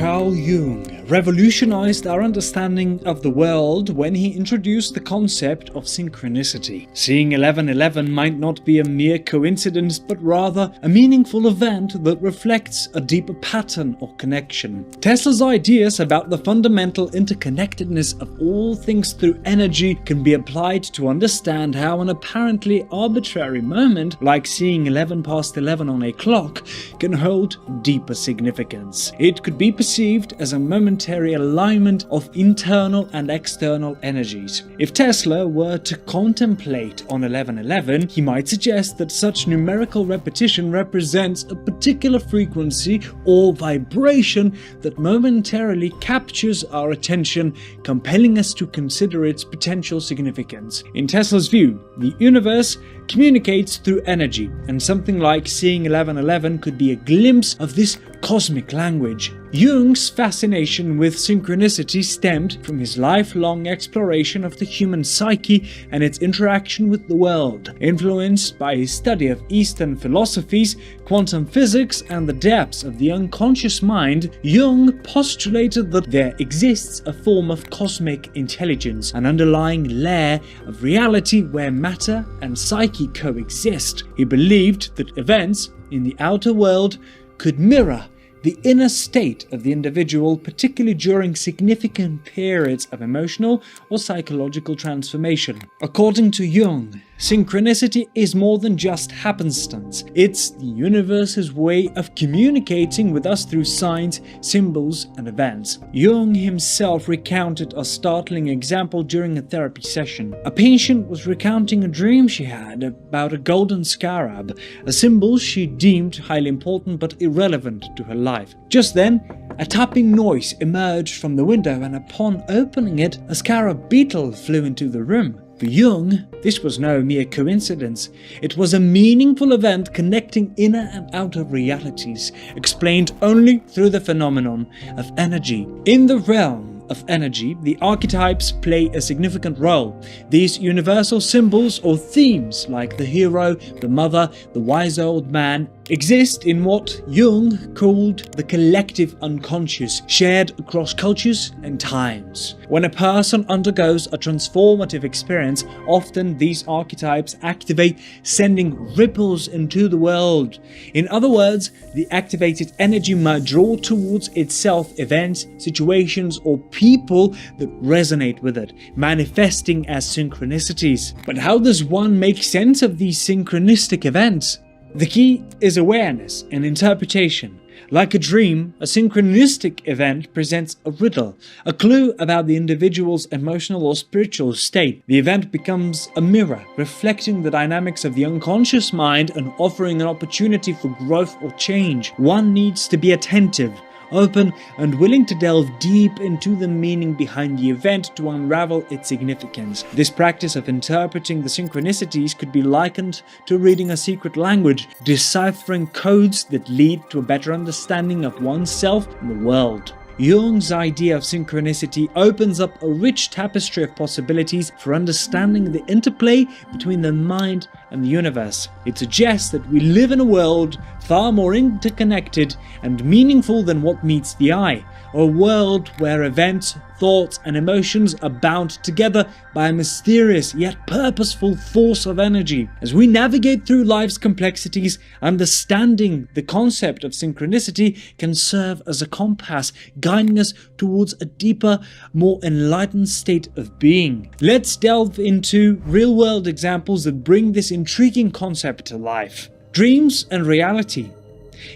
Carl Jung revolutionized our understanding of the world when he introduced the concept of synchronicity. Seeing 11:11 might not be a mere coincidence, but rather a meaningful event that reflects a deeper pattern or connection. Tesla's ideas about the fundamental interconnectedness of all things through energy can be applied to understand how an apparently arbitrary moment, like seeing 11 past 11 on a clock, can hold deeper significance. It could be perceived as a momentary alignment of internal and external energies. If Tesla were to contemplate on 11:11, he might suggest that such numerical repetition represents a particular frequency or vibration that momentarily captures our attention, compelling us to consider its potential significance. In Tesla's view, the universe communicates through energy, and something like seeing 11:11 could be a glimpse of this cosmic language. Jung's fascination with synchronicity stemmed from his lifelong exploration of the human psyche and its interaction with the world. Influenced by his study of Eastern philosophies, quantum physics, and the depths of the unconscious mind, Jung postulated that there exists a form of cosmic intelligence, an underlying layer of reality where matter and psyche coexist. He believed that events in the outer world could mirror the inner state of the individual, particularly during significant periods of emotional or psychological transformation. According to Jung, synchronicity is more than just happenstance. It's the universe's way of communicating with us through signs, symbols, and events. Jung himself recounted a startling example during a therapy session. A patient was recounting a dream she had about a golden scarab, a symbol she deemed highly important but irrelevant to her life. Just then, a tapping noise emerged from the window, and upon opening it, a scarab beetle flew into the room. For Jung, this was no mere coincidence. It was a meaningful event connecting inner and outer realities, explained only through the phenomenon of energy. In the realm of energy, the archetypes play a significant role. These universal symbols or themes, like the hero, the mother, the wise old man, exist in what Jung called the collective unconscious, shared across cultures and times. When a person undergoes a transformative experience, often these archetypes activate, sending ripples into the world. In other words, the activated energy might draw towards itself events, situations, or people that resonate with it, manifesting as synchronicities. But how does one make sense of these synchronistic events? The key is awareness and interpretation. Like a dream, a synchronistic event presents a riddle, a clue about the individual's emotional or spiritual state. The event becomes a mirror, reflecting the dynamics of the unconscious mind and offering an opportunity for growth or change. One needs to be attentive, open, and willing to delve deep into the meaning behind the event to unravel its significance. This practice of interpreting the synchronicities could be likened to reading a secret language, deciphering codes that lead to a better understanding of oneself and the world. Jung's idea of synchronicity opens up a rich tapestry of possibilities for understanding the interplay between the mind and the universe. It suggests that we live in a world far more interconnected and meaningful than what meets the eye, a world where events, thoughts, and emotions are bound together by a mysterious yet purposeful force of energy. As we navigate through life's complexities, understanding the concept of synchronicity can serve as a compass, guiding us towards a deeper, more enlightened state of being. Let's delve into real-world examples that bring this intriguing concept to life. Dreams and reality.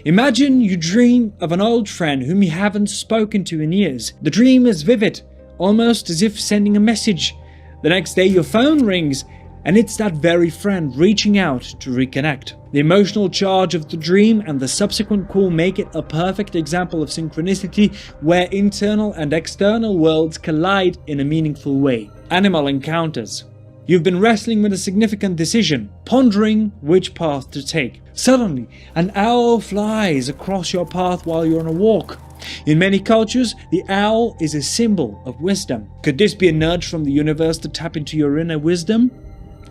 Imagine you dream of an old friend whom you haven't spoken to in years. The dream is vivid, almost as if sending a message. The next day your phone rings, and it's that very friend reaching out to reconnect. The emotional charge of the dream and the subsequent call make it a perfect example of synchronicity, where internal and external worlds collide in a meaningful way. Animal encounters. You've been wrestling with a significant decision, pondering which path to take. Suddenly, an owl flies across your path while you're on a walk. In many cultures, the owl is a symbol of wisdom. Could this be a nudge from the universe to tap into your inner wisdom?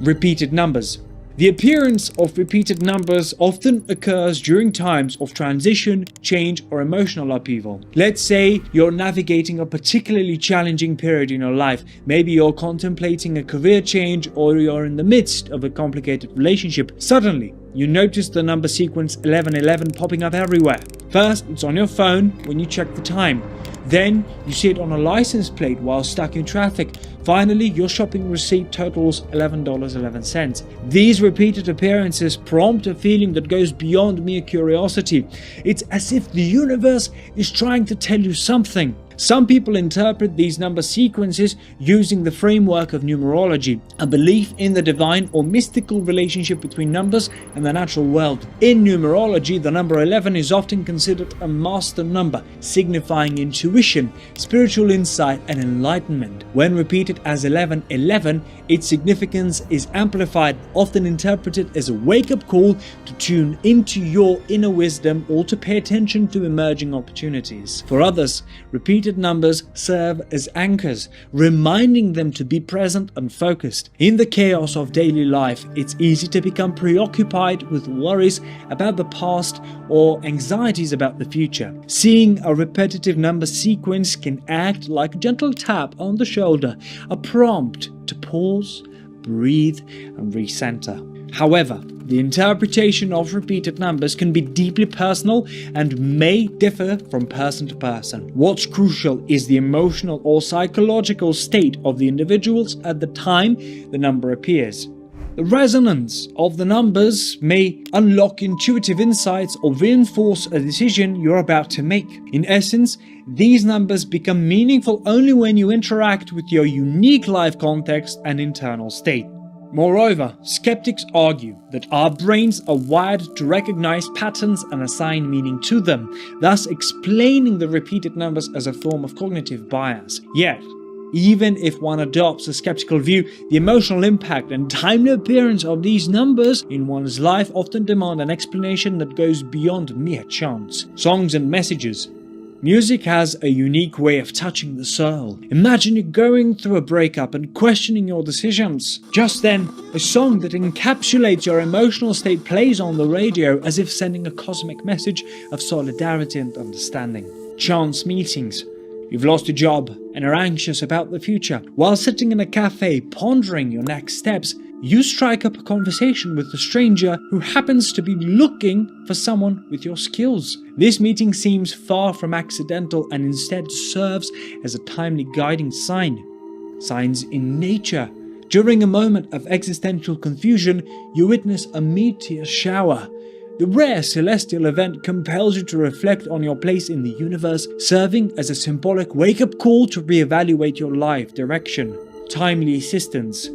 Repeated numbers. The appearance of repeated numbers often occurs during times of transition, change, or emotional upheaval. Let's say you're navigating a particularly challenging period in your life. Maybe you're contemplating a career change or you're in the midst of a complicated relationship. Suddenly, you notice the number sequence 1111 popping up everywhere. First, it's on your phone when you check the time. Then, you see it on a license plate while stuck in traffic. Finally, your shopping receipt totals $11.11. These repeated appearances prompt a feeling that goes beyond mere curiosity. It's as if the universe is trying to tell you something. Some people interpret these number sequences using the framework of numerology, a belief in the divine or mystical relationship between numbers and the natural world. In numerology, the number 11 is often considered a master number, signifying intuition, spiritual insight, and enlightenment. When repeated as 1111, its significance is amplified, often interpreted as a wake-up call to tune into your inner wisdom or to pay attention to emerging opportunities. For others, repeated numbers serve as anchors, reminding them to be present and focused. In the chaos of daily life, it's easy to become preoccupied with worries about the past or anxieties about the future. Seeing a repetitive number sequence can act like a gentle tap on the shoulder, a prompt to pause, breathe, and recenter. However, the interpretation of repeated numbers can be deeply personal and may differ from person to person. What's crucial is the emotional or psychological state of the individuals at the time the number appears. The resonance of the numbers may unlock intuitive insights or reinforce a decision you're about to make. In essence, these numbers become meaningful only when you interact with your unique life context and internal state. Moreover, skeptics argue that our brains are wired to recognize patterns and assign meaning to them, thus explaining the repeated numbers as a form of cognitive bias. Yet, even if one adopts a skeptical view, the emotional impact and timely appearance of these numbers in one's life often demand an explanation that goes beyond mere chance. Songs and messages. Music has a unique way of touching the soul. Imagine you going through a breakup and questioning your decisions. Just then, a song that encapsulates your emotional state plays on the radio, as if sending a cosmic message of solidarity and understanding. Chance meetings. You've lost a job and are anxious about the future. While sitting in a cafe pondering your next steps, you strike up a conversation with a stranger who happens to be looking for someone with your skills. This meeting seems far from accidental and instead serves as a timely guiding sign. Signs in nature. During a moment of existential confusion, you witness a meteor shower. The rare celestial event compels you to reflect on your place in the universe, serving as a symbolic wake-up call to reevaluate your life direction. Timely assistance.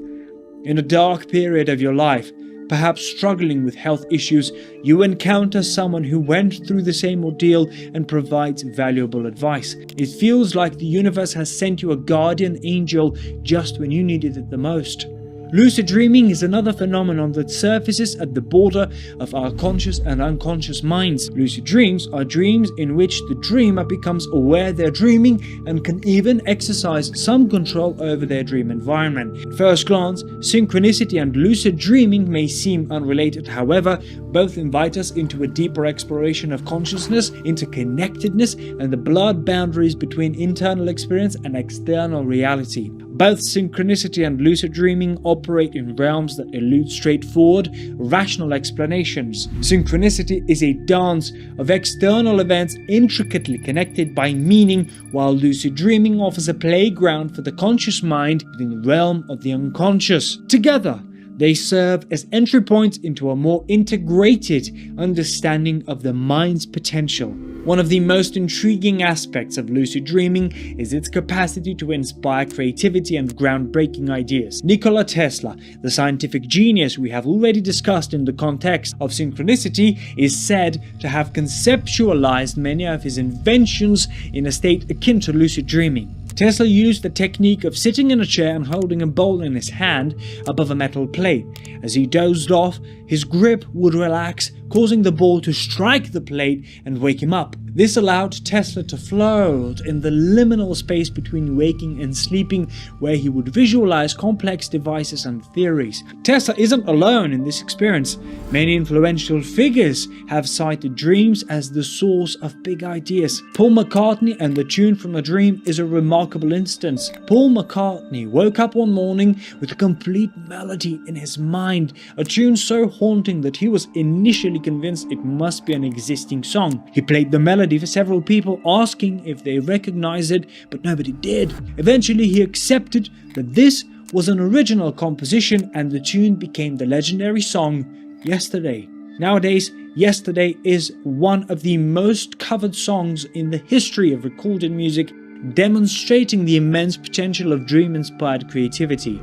In a dark period of your life, perhaps struggling with health issues, you encounter someone who went through the same ordeal and provides valuable advice. It feels like the universe has sent you a guardian angel just when you needed it the most. Lucid dreaming is another phenomenon that surfaces at the border of our conscious and unconscious minds. Lucid dreams are dreams in which the dreamer becomes aware they're dreaming and can even exercise some control over their dream environment. At first glance, synchronicity and lucid dreaming may seem unrelated. However, both invite us into a deeper exploration of consciousness, interconnectedness, and the blurred boundaries between internal experience and external reality. Both synchronicity and lucid dreaming operate in realms that elude straightforward, rational explanations. Synchronicity is a dance of external events intricately connected by meaning, while lucid dreaming offers a playground for the conscious mind within the realm of the unconscious. Together, they serve as entry points into a more integrated understanding of the mind's potential. One of the most intriguing aspects of lucid dreaming is its capacity to inspire creativity and groundbreaking ideas. Nikola Tesla, the scientific genius we have already discussed in the context of synchronicity, is said to have conceptualized many of his inventions in a state akin to lucid dreaming. Tesla used the technique of sitting in a chair and holding a bowl in his hand above a metal plate. As he dozed off, his grip would relax, causing the ball to strike the plate and wake him up. This allowed Tesla to float in the liminal space between waking and sleeping, where he would visualize complex devices and theories. Tesla isn't alone in this experience. Many influential figures have cited dreams as the source of big ideas. Paul McCartney and the tune from a dream is a remarkable instance. Paul McCartney woke up one morning with a complete melody in his mind, a tune so haunting that he was initially convinced it must be an existing song. He played the melody for several people, asking if they recognized it, but nobody did. Eventually he accepted that this was an original composition, and the tune became the legendary song Yesterday. Nowadays, Yesterday is one of the most covered songs in the history of recorded music, demonstrating the immense potential of dream-inspired creativity.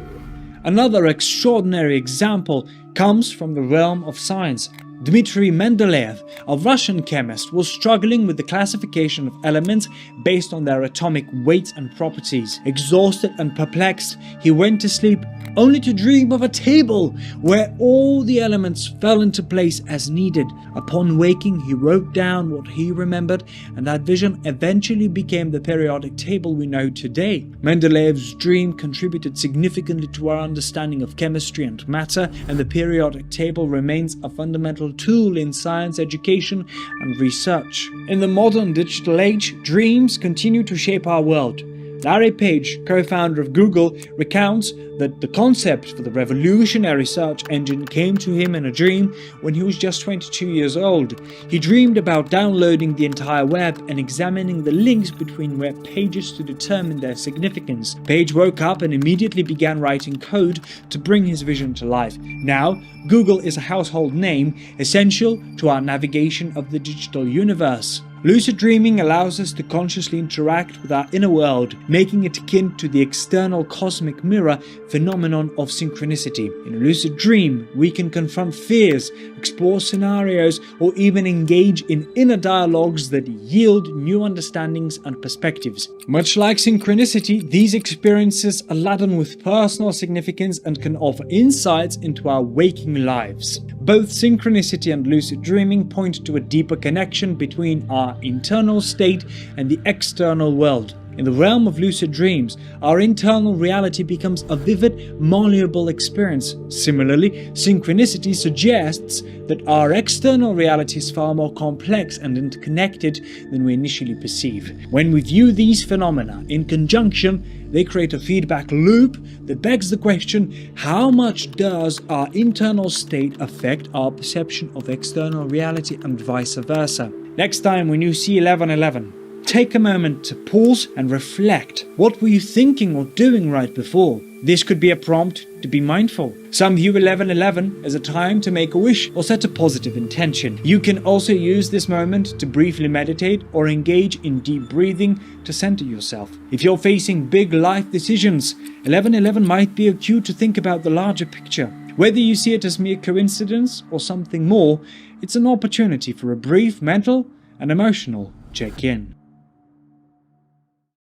Another extraordinary example comes from the realm of science. Dmitry Mendeleev, a Russian chemist, was struggling with the classification of elements based on their atomic weights and properties. Exhausted and perplexed, he went to sleep only to dream of a table where all the elements fell into place as needed. Upon waking, he wrote down what he remembered, and that vision eventually became the periodic table we know today. Mendeleev's dream contributed significantly to our understanding of chemistry and matter, and the periodic table remains a fundamental tool in science education and research. In the modern digital age, dreams continue to shape our world. Larry Page, co-founder of Google, recounts that the concept for the revolutionary search engine came to him in a dream when he was just 22 years old. He dreamed about downloading the entire web and examining the links between web pages to determine their significance. Page woke up and immediately began writing code to bring his vision to life. Now, Google is a household name, essential to our navigation of the digital universe. Lucid dreaming allows us to consciously interact with our inner world, making it akin to the external cosmic mirror phenomenon of synchronicity. In a lucid dream, we can confront fears, explore scenarios, or even engage in inner dialogues that yield new understandings and perspectives. Much like synchronicity, these experiences are laden with personal significance and can offer insights into our waking lives. Both synchronicity and lucid dreaming point to a deeper connection between our internal state and the external world. In the realm of lucid dreams, our internal reality becomes a vivid, malleable experience. Similarly, synchronicity suggests that our external reality is far more complex and interconnected than we initially perceive. When we view these phenomena in conjunction, they create a feedback loop that begs the question, how much does our internal state affect our perception of external reality and vice versa? Next time when you see 1111, take a moment to pause and reflect. What were you thinking or doing right before? This could be a prompt to be mindful. Some view 1111 as a time to make a wish or set a positive intention. You can also use this moment to briefly meditate or engage in deep breathing to center yourself. If you're facing big life decisions, 1111 might be a cue to think about the larger picture. Whether you see it as mere coincidence or something more, it's an opportunity for a brief mental and emotional check-in.